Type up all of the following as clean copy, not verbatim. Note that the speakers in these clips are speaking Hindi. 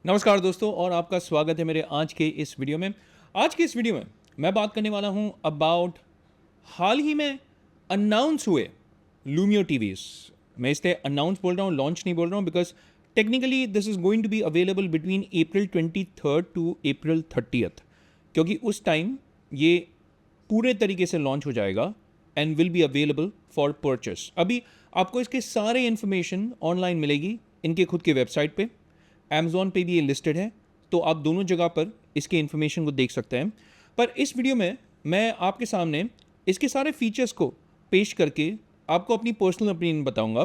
नमस्कार दोस्तों और आपका स्वागत है मेरे आज के इस वीडियो में। आज के इस वीडियो में मैं बात करने वाला हूं अबाउट हाल ही में अनाउंस हुए लूमियो टीवीज। मैं इसलिए अनाउंस बोल रहा हूं, लॉन्च नहीं बोल रहा हूं, because technically this is going to be available between April 23 to April 30, क्योंकि उस टाइम ये पूरे तरीके से लॉन्च हो जाएगा and will be available for purchase. अभी आपको इसके सारे इन्फॉर्मेशन ऑनलाइन मिलेगी इनके खुद के वेबसाइट पे, Amazon पे भी ये लिस्टेड है, तो आप दोनों जगह पर इसके इन्फॉर्मेशन को देख सकते हैं। पर इस वीडियो में मैं आपके सामने इसके सारे फीचर्स को पेश करके आपको अपनी पर्सनल ओपिनियन बताऊंगा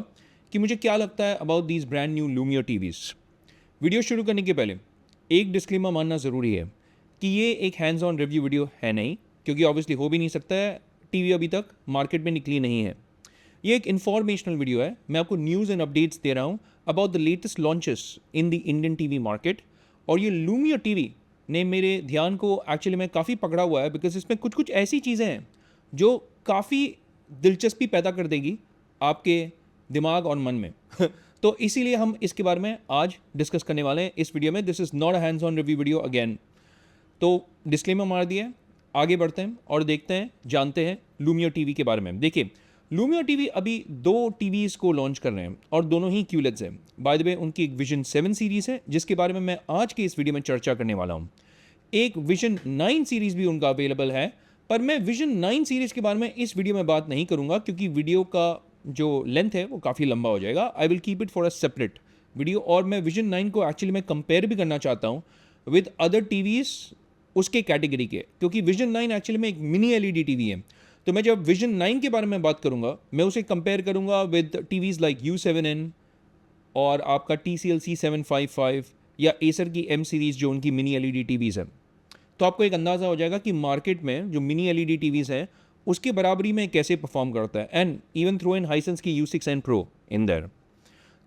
कि मुझे क्या लगता है about these brand new Lumio TVs. Video शुरू करने के पहले एक डिस्क्लेमर मानना ज़रूरी है कि ये एक हैंड्स ऑन रिव्यू वीडियो है नहीं, क्योंकि ऑब्वियसली हो भी नहीं सकता है, टीवी अभी तक मार्केट में निकली नहीं है। ये एक इन्फॉर्मेशनल वीडियो है, मैं आपको न्यूज़ एंड अपडेट्स दे रहा हूँ about the latest launches in the Indian TV market. और ये लूमियो टीवी ने मेरे ध्यान को एक्चुअली में काफ़ी पकड़ा हुआ है, बिकॉज इसमें कुछ कुछ ऐसी चीज़ें हैं जो काफ़ी दिलचस्पी पैदा कर देगी आपके दिमाग और मन में तो इसीलिए हम इसके बारे में आज डिस्कस करने वाले हैं इस वीडियो में। This is not a hands on review video again. तो डिस्क्लेमर मार दिया, आगे बढ़ते हैं और देखते हैं, जानते हैं लूमियो टीवी के बारे में। देखिए, लूमियो टीवी अभी दो टीवीज़ को लॉन्च कर रहे हैं और दोनों ही क्यूलेट्स हैं। बाय द वे उनकी एक विजन 7 सीरीज़ है जिसके बारे में मैं आज के इस वीडियो में चर्चा करने वाला हूँ। एक विजन 9 सीरीज़ भी उनका अवेलेबल है, पर मैं विजन 9 सीरीज़ के बारे में इस वीडियो में बात नहीं करूँगा क्योंकि वीडियो का जो लेंथ है वो काफ़ी लंबा हो जाएगा। I will keep it for a separate video. और मैं विजन 9 को एक्चुअली मैं कंपेयर भी करना चाहता हूँ विद अदर टीवीज़ उसके कैटेगरी के, क्योंकि विजन 9 एक्चुअली में एक मिनी एलईडी टीवी है। तो मैं जब विजन 9 के बारे में बात करूंगा मैं उसे कंपेयर करूंगा विद टीवीज़ लाइक U7N और आपका TCL C755 या एसर की M सीरीज़ जो उनकी मिनी एलईडी टीवीज़ है। तो आपको एक अंदाज़ा हो जाएगा कि मार्केट में जो मिनी एलईडी टीवीज़ हैं उसके बराबरी में कैसे परफॉर्म करता है, and even throw in Hisense की U6N Pro इन देयर।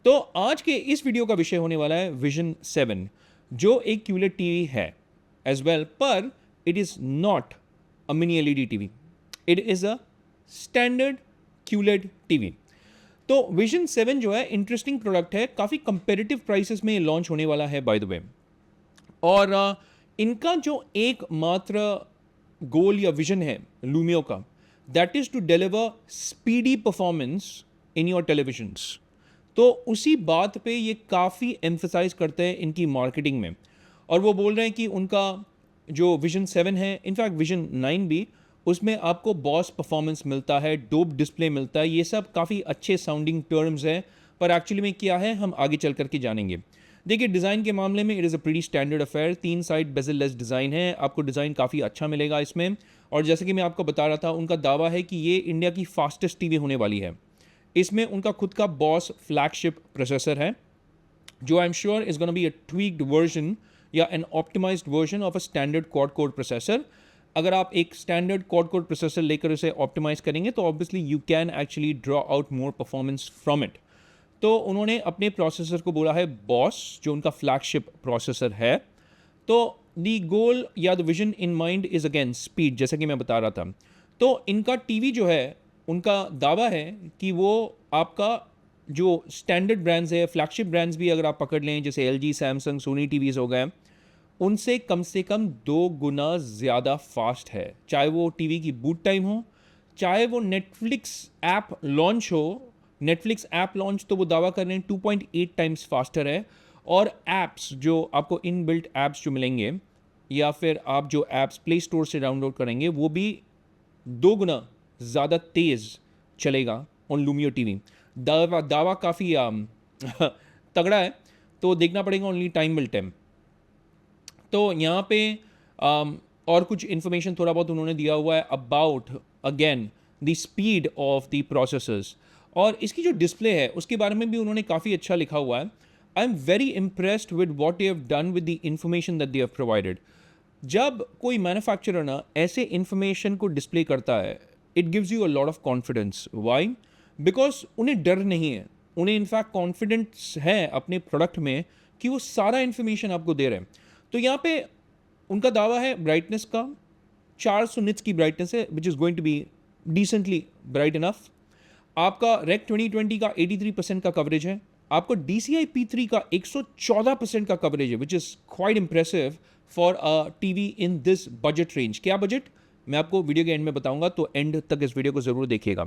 तो आज के इस वीडियो का विषय होने वाला है विजन 7, जो एक क्यूलेट टीवी है एज वेल, पर it is not a mini LED TV, it is a standard culotte TV. तो विजन 7 जो है इंटरेस्टिंग प्रोडक्ट है, काफ़ी कंपेरेटिव प्राइसेस में लॉन्च होने वाला है बाय द वे। और इनका जो एकमात्र गोल या विजन है लूमियो का, that is to deliver speedy performance in your televisions. तो उसी बात पे ये काफ़ी एम्फसाइज करते हैं इनकी मार्केटिंग में, और वो बोल रहे हैं कि उनका जो विजन 7 है, इनफैक्ट विजन 9 भी, उसमें आपको बॉस परफॉर्मेंस मिलता है, डोप डिस्प्ले मिलता है। ये सब काफ़ी अच्छे साउंडिंग टर्म्स हैं, पर एक्चुअली में क्या है हम आगे चल करके जानेंगे। देखिए, डिज़ाइन के मामले में it is a pretty standard affair. 3 side bezel less design है, आपको डिज़ाइन काफ़ी अच्छा मिलेगा इसमें। और जैसे कि मैं आपको बता रहा था, उनका दावा है कि ये इंडिया की फास्टेस्ट टीवी होने वाली है। इसमें उनका खुद का बॉस फ्लैगशिप प्रोसेसर है, जो I am sure is gonna be a tweaked version या an optimized version of a standard quad core processor. अगर आप एक स्टैंडर्ड क्वाड कोर प्रोसेसर लेकर उसे ऑप्टिमाइज करेंगे तो obviously you can actually draw out more performance from it. तो उन्होंने अपने प्रोसेसर को बोला है बॉस, जो उनका फ्लैगशिप प्रोसेसर है। तो दी गोल या the vision in mind is again speed, जैसा कि मैं बता रहा था। तो इनका टीवी जो है, उनका दावा है कि वो आपका जो स्टैंडर्ड ब्रांड्स है, फ्लैगशिप ब्रांड्स भी अगर आप पकड़ लें, जैसे LG, सैमसंग, सोनी टीवीज़ हो गए, उनसे कम से कम 2 गुना ज़्यादा फास्ट है। चाहे वो टीवी की बूट टाइम हो, चाहे वो नेटफ्लिक्स ऐप लॉन्च हो। नेटफ्लिक्स ऐप लॉन्च तो वो दावा कर रहे हैं 2.8 टाइम्स फास्टर है। और ऐप्स जो आपको इन बिल्ट ऐप्स जो मिलेंगे, या फिर आप जो ऐप्स प्ले स्टोर से डाउनलोड करेंगे, वो भी 2 गुना ज़्यादा तेज़ चलेगा ऑन लूमियो टीवी। दावा काफ़ी तगड़ा है, तो देखना पड़ेगा ओनली टाइम विल टेल। तो यहाँ पे और कुछ इन्फॉर्मेशन थोड़ा बहुत उन्होंने दिया हुआ है about again the speed of the processors, और इसकी जो डिस्प्ले है उसके बारे में भी उन्होंने काफ़ी अच्छा लिखा हुआ है। I am very impressed with what they have done with the information that they have provided. जब कोई मैन्युफैक्चरर ना ऐसे इंफॉर्मेशन को डिस्प्ले करता है, it gives you a lot of confidence. Why? Because उन्हें डर नहीं है, उन्हें इनफैक्ट कॉन्फिडेंस है अपने प्रोडक्ट में कि वो सारा इन्फॉर्मेशन आपको दे रहे हैं। तो यहाँ पे उनका दावा है ब्राइटनेस का, 400 निट्स की ब्राइटनेस है, which is going to be decently bright enough. आपका रेक 2020 का 83% का कवरेज है। आपको DCI P3 का 114% का कवरेज है, which is quite impressive for a TV in this budget range. क्या बजट, मैं आपको वीडियो के एंड में बताऊंगा, तो एंड तक इस वीडियो को ज़रूर देखिएगा।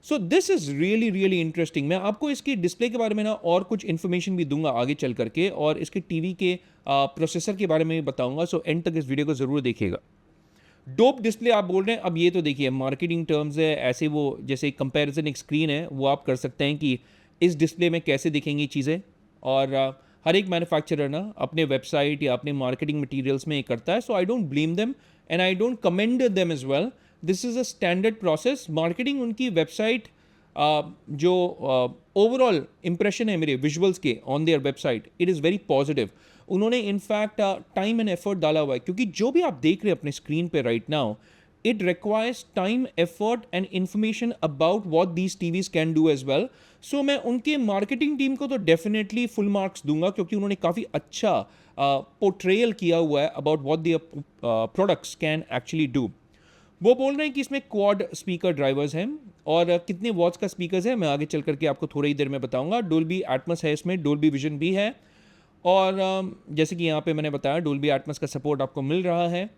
So this is really really interesting. मैं आपको इसकी डिस्प्ले के बारे में ना और कुछ इन्फॉर्मेशन भी दूंगा आगे चल करके, और इसके टीवी के प्रोसेसर के बारे में भी बताऊंगा। सो एंड तक इस वीडियो को ज़रूर देखिएगा। डोप डिस्प्ले आप बोल रहे हैं, अब ये तो देखिए मार्केटिंग टर्म्स है, ऐसे वो जैसे कंपैरिजन एक स्क्रीन है वो आप कर सकते हैं कि इस डिस्प्ले में कैसे दिखेंगी चीज़ें। और हर एक मैन्युफैक्चरर ना अपने वेबसाइट या अपने मार्केटिंग मटेरियल्स में ये करता है। So I don't blame them and I don't commend them as well. This is a standard process. Marketing उनकी वेबसाइट जो ओवरऑल इंप्रेशन है मेरे विजुअल्स के on their website, it is very positive. उन्होंने इनफैक्ट टाइम एंड एफर्ट डाला हुआ है, क्योंकि जो भी आप देख रहे हैं अपने स्क्रीन पे right now, it requires time, effort and information about what these TVs can do as well. So मैं उनके मार्केटिंग टीम को तो डेफिनेटली फुल मार्क्स दूंगा, क्योंकि उन्होंने काफ़ी अच्छा पोर्ट्रेयल किया हुआ है about what their products can actually do. वो बोल रहे हैं कि इसमें क्वाड स्पीकर ड्राइवर्स हैं, और कितने वॉट्स का स्पीकर्स है मैं आगे चल करके आपको थोड़ी ही देर में बताऊंगा। डोल्बी एटमॉस है इसमें, डोल्बी विजन भी है, और जैसे कि यहाँ पे मैंने बताया डोल्बी एटमॉस का सपोर्ट आपको मिल रहा है।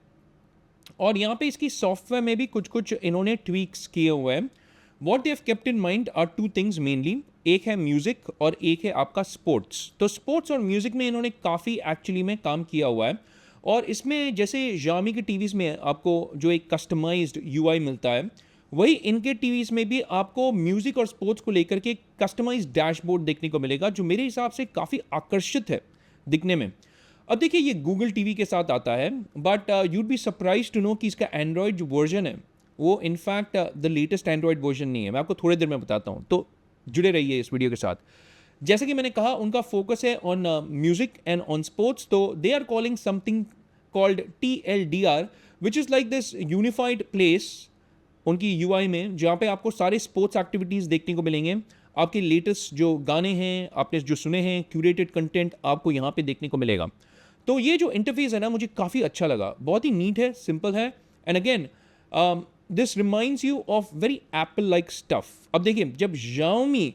और यहाँ पे इसकी सॉफ्टवेयर में भी कुछ कुछ इन्होंने ट्वीक्स किए हुए हैं। What they have kept in mind are two things mainly, एक है म्यूज़िक और एक है आपका स्पोर्ट्स। तो स्पोर्ट्स और म्यूज़िक में इन्होंने काफ़ी एक्चुअली में काम किया हुआ है। और इसमें जैसे Xiaomi के टीवीज़ में आपको जो एक कस्टमाइज्ड UI मिलता है, वही इनके टीवीज़ में भी आपको म्यूज़िक और स्पोर्ट्स को लेकर के कस्टमाइज्ड डैशबोर्ड देखने को मिलेगा, जो मेरे हिसाब से काफ़ी आकर्षित है दिखने में। अब देखिए ये गूगल टीवी के साथ आता है, but you'd be surprise to know कि इसका एंड्रॉयड जो वर्जन है वो in fact the latest Android version नहीं है। मैं आपको थोड़ी देर में बताता हूँ, तो जुड़े रहिए इस वीडियो के साथ। जैसे कि मैंने कहा उनका फोकस है on music and on sports, तो they are calling something called TLDR, which is like this unified place उनकी UI में, जहाँ पे आपको सारे स्पोर्ट्स एक्टिविटीज़ देखने को मिलेंगे। आपके लेटेस्ट जो गाने हैं आपने जो सुने हैं, क्यूरेटेड कंटेंट आपको यहाँ पे देखने को मिलेगा। तो ये जो इंटरफेस है ना मुझे काफ़ी अच्छा लगा, बहुत ही नीट है, सिंपल है, and again this reminds you of very Apple like stuff. अब देखिए जब Xiaomi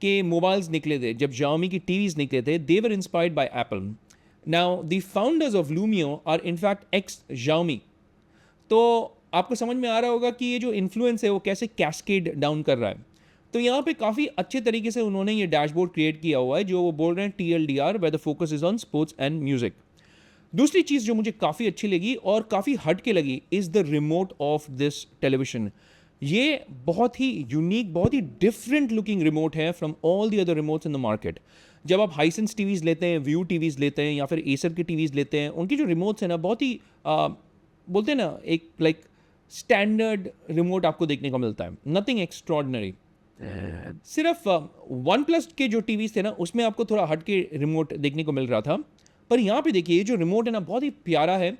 के मोबाइल्स निकले थे, जब Xiaomi की टीवीज़ निकले थे, they were inspired by Apple. Now the founders of Lumio are in fact ex Xiaomi। तो आपको समझ में आ रहा होगा कि ये जो इन्फ्लुएंस है वो कैसे कैस्केड डाउन कर रहा है। तो यहाँ पे काफ़ी अच्छे तरीके से उन्होंने ये डैशबोर्ड क्रिएट किया हुआ है, जो वो बोल रहे हैं TLDR, where the focus is on sports and music. दूसरी चीज़ जो मुझे काफ़ी अच्छी लगी और काफ़ी हट के लगी is the remote of this television. ये बहुत ही यूनिक, बहुत ही डिफरेंट लुकिंग रिमोट है from all the other remotes in the market. जब आप हाइसेंस टीवीज़ लेते हैं, व्यू टीवीज़ लेते हैं, या फिर एसर की टीवीज़ लेते हैं, उनकी जो रिमोट्स हैं ना बहुत ही बोलते हैं ना एक लाइक स्टैंडर्ड रिमोट आपको देखने को मिलता है, नथिंग एक्स्ट्रॉर्डनरी। सिर्फ वन प्लस के जो टीवीज़ थे ना उसमें आपको थोड़ा हट के रिमोट देखने को मिल रहा था, पर यहाँ पे देखिए ये जो रिमोट है ना बहुत ही प्यारा है।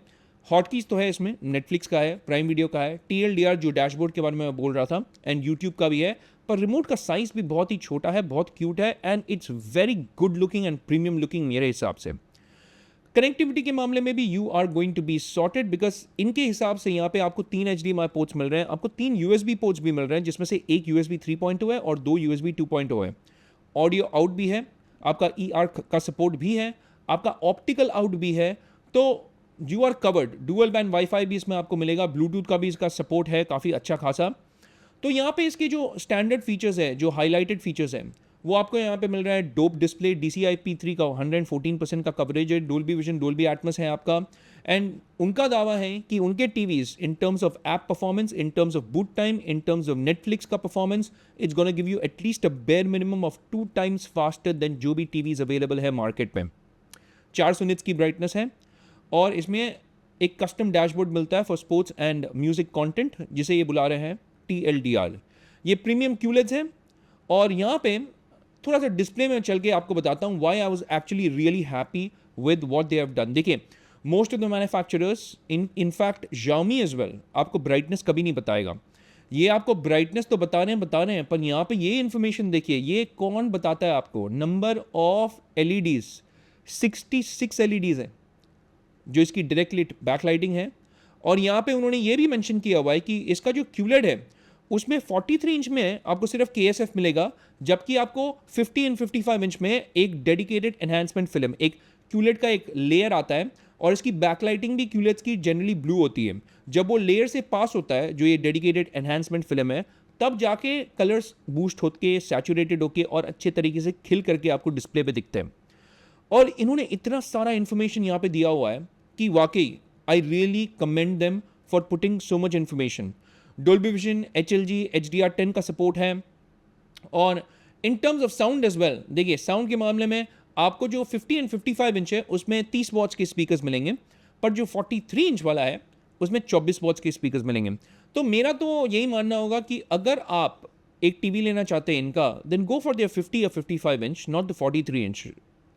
हॉटकीज तो है इसमें, नेटफ्लिक्स का है, प्राइम वीडियो का है, TLDR जो डैशबोर्ड के बारे में मैं बोल रहा था, एंड यूट्यूब का भी है, पर रिमोट का साइज़ भी बहुत ही छोटा है, बहुत क्यूट है, and it's very good looking and premium looking मेरे हिसाब से। कनेक्टिविटी के मामले में भी you are going to be sorted, because इनके हिसाब से यहाँ पे आपको 3 HDMI पोर्ट्स मिल रहे हैं, आपको 3 USB पोर्ट्स भी मिल रहे हैं, जिसमें से एक USB 3.0 है और 2 USB 2.0 है। ऑडियो आउट भी है, आपका ER का सपोर्ट भी है, आपका ऑप्टिकल आउट भी है, तो you are covered. Dual band WiFi भी इसमें आपको मिलेगा, ब्लूटूथ का भी इसका सपोर्ट है काफ़ी अच्छा खासा। तो यहाँ पे इसके जो स्टैंडर्ड फीचर्स है, जो हाईलाइटेड फीचर्स हैं, वो आपको यहाँ पे मिल रहा है। डोप डिस्प्ले, DCI P3 का 114% का कवरेज है, डोल्बी विजन, डोल्बी एटमॉस है आपका, एंड उनका दावा है कि उनके TVs in terms of app performance, in terms of boot time, in terms of Netflix का performance, it's gonna give you at least a bare minimum of 2 times faster than जो भी टीवीज अवेलेबल है मार्केट में। 400 निट्स की ब्राइटनेस है, और इसमें एक कस्टम डैशबोर्ड मिलता है for sports and music content, जिसे ये बुला रहे हैं TLDR। ये प्रीमियम QLEDs हैं, और यहाँ पे थोड़ा सा डिस्प्ले में चल के आपको बताता हूँ why I was actually really happy with what they have done. देखिए most of the manufacturers in fact Xiaomi as well आपको ब्राइटनेस कभी नहीं बताएगा। ये आपको ब्राइटनेस तो बता रहे हैं, पर यहाँ पे ये इन्फॉर्मेशन देखिए, ये कौन बताता है आपको? नंबर ऑफ LEDs, 66 LEDs हैं जो इसकी डायरेक्ट बैकलाइटिंग है, और यहाँ पे उन्होंने ये भी मेंशन किया हुआ है कि इसका जो QLED है उसमें 43 इंच में आपको सिर्फ KSF मिलेगा, जबकि आपको 50 एंड 55 इंच में एक डेडिकेटेड एनहांसमेंट फिल्म, एक क्यूलेट का एक लेयर आता है, और इसकी बैकलाइटिंग भी क्यूलेट्स की जनरली ब्लू होती है। जब वो लेयर से पास होता है, जो ये डेडिकेटेड एनहांसमेंट फिल्म है, तब जाके कलर्स बूस्ट होके, सैचुरेटेड होके और अच्छे तरीके से खिल करके आपको डिस्प्ले पे दिखते हैं। और इन्होंने इतना सारा इंफॉर्मेशन यहाँ पे दिया हुआ है कि वाकई I really commend them for putting so much information. Dolby vision, HLG, HDR10 का सपोर्ट है। और in terms of sound as well, देखिए साउंड के मामले में आपको जो 50 एंड 55 इंच है उसमें 30 वॉट्स के स्पीकर्स मिलेंगे, पर जो 43 इंच वाला है उसमें 24 वॉट्स के स्पीकर्स मिलेंगे। तो मेरा तो यही मानना होगा कि अगर आप एक टीवी लेना चाहते हैं इनका, देन गो फॉर देयर 50 या 55 inch, not the 43 inch.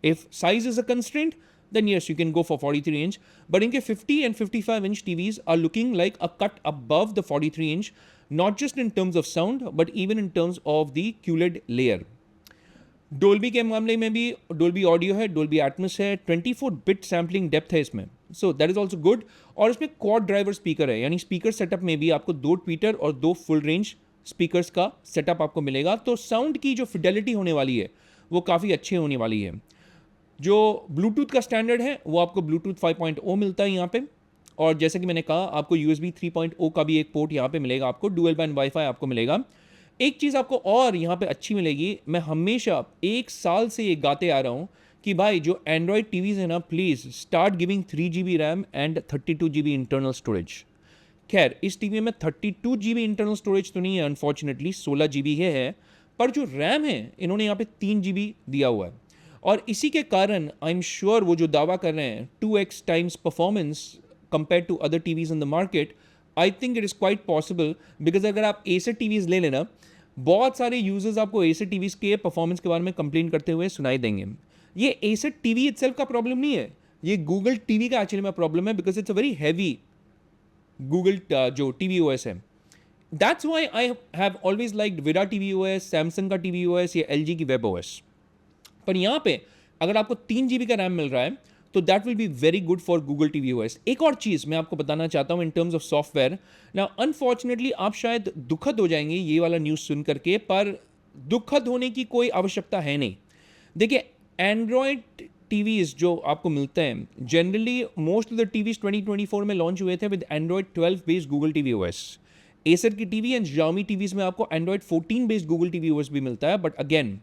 If size is a constraint, then yes, you can go for 43 inch. But in 50 and 55 inch TVs are looking like a cut above the 43 inch, not just in terms of sound, but even in terms of the QLED layer. Dolby के मामले में भी Dolby Audio है, Dolby Atmos है, 24-bit sampling depth है इसमें, so that is also good. और इसमें quad driver speaker है, यानी speaker setup में भी आपको 2 tweeter और 2 full range speakers का setup आपको मिलेगा। तो sound की जो fidelity होने वाली है वो काफ़ी अच्छी होने वाली है। जो ब्लूटूथ का स्टैंडर्ड है वो आपको ब्लूटूथ 5.0 मिलता है यहाँ पे, और जैसे कि मैंने कहा आपको USB 3.0 का भी एक पोर्ट यहाँ पे मिलेगा, आपको डुअल बैंड वाईफाई आपको मिलेगा। एक चीज़ आपको और यहाँ पे अच्छी मिलेगी, मैं हमेशा 1 साल से ये गाते आ रहा हूँ कि भाई जो एंड्रॉयड टीवीज़ है ना, please start giving 3 GB RAM and 32 GB internal storage. खैर इस टीवी में 32 GB इंटरनल स्टोरेज तो नहीं है, अनफॉर्चुनेटली 16 GB है, पर जो रैम है इन्होंने यहाँ पे 3 GB दिया हुआ है। और इसी के कारण आई एम श्योर वो जो दावा कर रहे हैं 2x times performance compare to other TVs in the market, I think it is quite possible. Because अगर आप एसर टीवीज़ ले लेना, बहुत सारे यूजर्स आपको एसर टीवीज़ के परफॉर्मेंस के बारे में कंप्लेन करते हुए सुनाई देंगे। ये एसर टीवी इटसेल्फ का प्रॉब्लम नहीं है, ये गूगल टीवी का एक्चुअली में प्रॉब्लम है, because it's a very heavy Google जो TV OS है। That's why I have always liked Virat TV OS, Samsung का TV OS या LG की वेब OS। पर यहाँ पे अगर आपको 3 GB का रैम मिल रहा है तो that will be very good for Google TV OS। एक और चीज़ मैं आपको बताना चाहता हूँ इन terms of software. Now unfortunately आप शायद दुखद हो जाएंगे ये वाला न्यूज़ सुन करके, पर दुखद होने की कोई आवश्यकता है नहीं। देखिए एंड्रॉयड टीवीज़ जो आपको मिलते हैं, generally most of the TVs 2024 में लॉन्च हुए थे विद Android 12 based Google TV OS। Acer की टीवी एंड Xiaomi टीवीज़ में आपको Android 14 based Google TV OS भी मिलता है, but again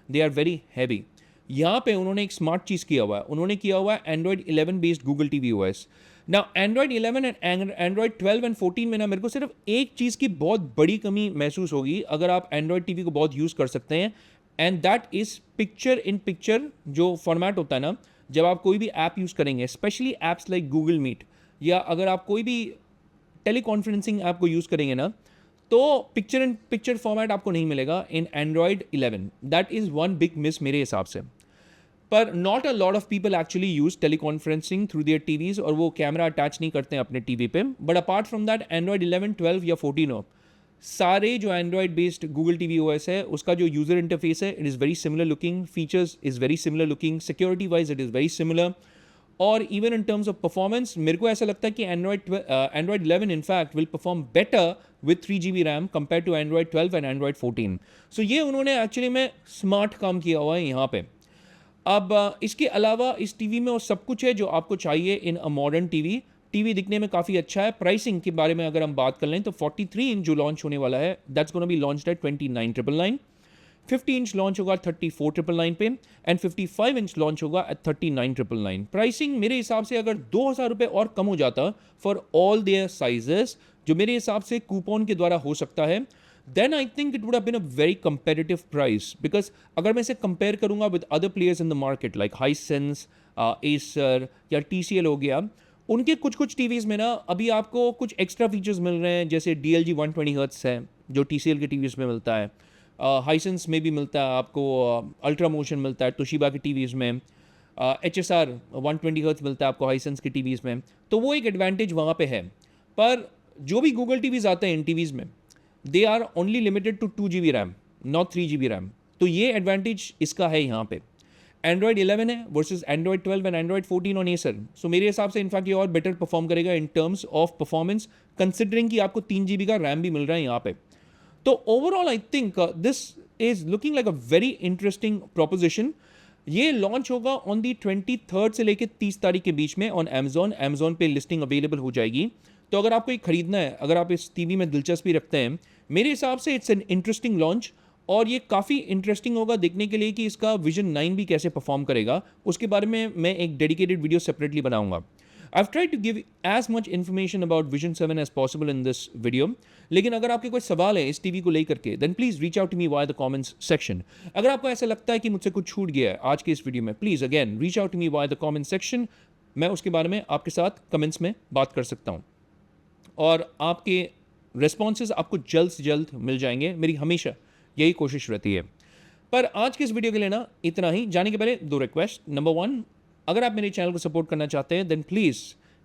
they are very heavy. यहाँ पे उन्होंने एक स्मार्ट चीज़ किया हुआ है, उन्होंने किया हुआ है Android 11 based Google TV OS। ना एंड्रॉयड 11 एंड एंड्रॉयड 12 एंड 14 में ना मेरे को सिर्फ एक चीज़ की बहुत बड़ी कमी महसूस होगी अगर आप एंड्रॉयड TV को बहुत यूज़ कर सकते हैं, and that is picture in picture जो फॉर्मेट होता है ना, जब आप कोई भी ऐप यूज़ करेंगे, specially apps like Google Meet, या अगर आप कोई भी टेली कॉन्फ्रेंसिंग ऐप को यूज़ करेंगे ना, तो पिक्चर इन पिक्चर फॉर्मेट आपको नहीं मिलेगा in android 11। That is one big miss मेरे हिसाब से। पर not a lot of people actually use teleconferencing through their TVs, और वो कैमरा अटैच नहीं करते हैं अपने टीवी पे। But apart from that android 11, 12 या 14 हो, सारे जो android based Google TV OS है उसका जो यूज़र इंटरफेस है it is very similar looking, features is very similar looking, security wise it is very similar, और even in terms of performance मेरे को ऐसा लगता है कि android 11 in fact will perform better with 3 GB RAM compared to Android 12 and Android 14। सो ये उन्होंने एक्चुअली में स्मार्ट काम किया हुआ है यहाँ पे। अब इसके अलावा इस टीवी में वो सब कुछ है जो आपको चाहिए इन अ मॉडर्न टीवी। टीवी दिखने में काफ़ी अच्छा है। प्राइसिंग के बारे में अगर हम बात कर लें तो 43 इंच जो लॉन्च होने वाला है that's gonna be launched at 29,999। 50 inch launch होगा 34,999 पे, एंड 55 इंच लॉन्च होगा एट 39,999। प्राइसिंग मेरे हिसाब से अगर 2,000 रुपये और कम हो जाता फॉर ऑल देयर साइजेस, जो मेरे हिसाब से कूपन के द्वारा हो सकता है, then I think it would have been a very competitive price, because अगर मैं इसे कंपेयर करूंगा with other players in the market like Hisense, Acer या TCL हो गया, उनके कुछ कुछ टीवीज़ में ना अभी आपको कुछ एक्स्ट्रा फीचर्स मिल रहे हैं, जैसे DLG 120 हर्ट्स है जो TCL के टीवीज़ में मिलता है, हाइसेंस में भी मिलता है आपको, अल्ट्रा मोशन मिलता है तोशिबा के टीवीज़ में, HSR 120 हर्ट्स मिलता है आपको हाइसेंस के टीवीज़ में, तो वो एक एडवांटेज वहाँ पे है। पर जो भी गूगल टीवीज़ आते हैं इन टीवीज़ में they are only limited to 2 GB RAM, not 3 GB RAM, तो ये एडवांटेज इसका है यहाँ पे। एंड्रॉयड 11 है versus android 12 and android 14 on Acer, so मेरे हिसाब से इनफैक्ट ये और बेटर परफॉर्म करेगा in terms of performance, considering कि आपको 3 GB का रैम भी मिल रहा है यहाँ पे। तो overall I think this is looking like a very interesting proposition. ये लॉन्च होगा ऑन दी 23 से लेकर 30 तारीख के बीच में ऑन अमेजोन पे लिस्टिंग अवेलेबल हो जाएगी. तो अगर आपको ये खरीदना है, अगर आप इस टीवी में दिलचस्पी रखते हैं, मेरे हिसाब से इट्स एन इंटरेस्टिंग लॉन्च. और ये काफ़ी इंटरेस्टिंग होगा देखने के लिए कि इसका विजन 9 भी कैसे परफॉर्म करेगा. उसके बारे में मैं एक डेडिकेटेड वीडियो सेपरेटली बनाऊंगा. I've tried to give as much information about Vision 7 as possible in this video. लेकिन अगर आपके कोई सवाल है इस टीवी को लेकर के, then please reach out to me via the comments section. अगर आपको ऐसा लगता है कि मुझसे कुछ छूट गया है आज के इस वीडियो में, please again reach out to me via the comment section. मैं उसके बारे में आपके साथ कमेंट्स में बात कर सकता हूँ. और आपके रिस्पॉन्सेज आपको जल्द से जल्द मिल जाएंगे. मेरी हमेशा यही कोशिश रहती है. पर आज के इस वीडियो के लिए ना इतना ही. जाने के पहले 2 रिक्वेस्ट. नंबर 1, अगर आप मेरे चैनल को सपोर्ट करना चाहते हैं then please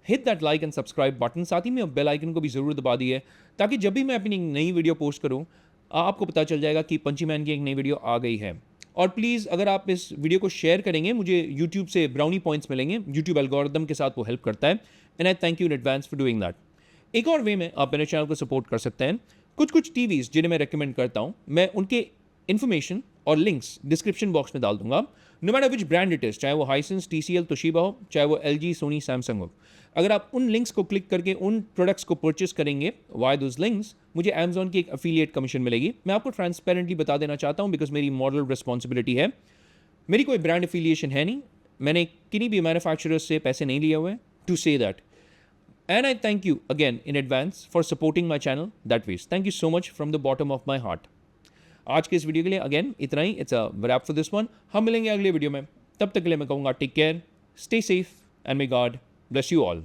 hit that like and subscribe button. साथ ही में बेल आइकन को भी ज़रूर दबा दिए ताकि जब भी मैं अपनी नई वीडियो पोस्ट करूं आपको पता चल जाएगा कि पंची मैन की एक नई वीडियो आ गई है. और प्लीज़ अगर आप इस वीडियो को शेयर करेंगे मुझे यूट्यूब से ब्राउनी पॉइंट्स मिलेंगे. यूट्यूब एल्गोरिदम के साथ वो हेल्प करता है and I thank you in advance for doing that. एक और वे में आप मेरे चैनल को सपोर्ट कर सकते हैं. कुछ टीवीज़ जिन्हें मैं रिकमेंड करता हूँ, मैं उनके इन्फॉर्मेशन और लिंक्स डिस्क्रिप्शन बॉक्स में डाल दूंगा. No matter which brand it is, चाहे वो हाइसेंस, TCL, तोशिबा हो, चाहे वो LG, सोनी, सैमसंग हो. अगर आप उन लिंक्स को क्लिक करके उन प्रोडक्ट्स को परचेस करेंगे वाई दोज लिंक्स, मुझे अमेजॉन की एक अफिलिएट कमीशन मिलेगी. मैं आपको ट्रांसपेरेंटली बता देना चाहता हूँ बिकॉज मेरी मॉरल रिस्पॉन्सिबिलिटी है. मेरी कोई ब्रांड एफिलिएशन है नहीं. मैंने किन्हीं भी मैन्युफैक्चरर्स से पैसे नहीं लिए हुए to say that. And I thank you again in advance for supporting my channel that ways. Thank you so much from the bottom of my heart. आज के इस वीडियो के लिए अगेन इतना ही. It's a wrap for this one. हम मिलेंगे अगले वीडियो में. तब तक के लिए मैं कहूँगा take care, stay safe and may God bless you all.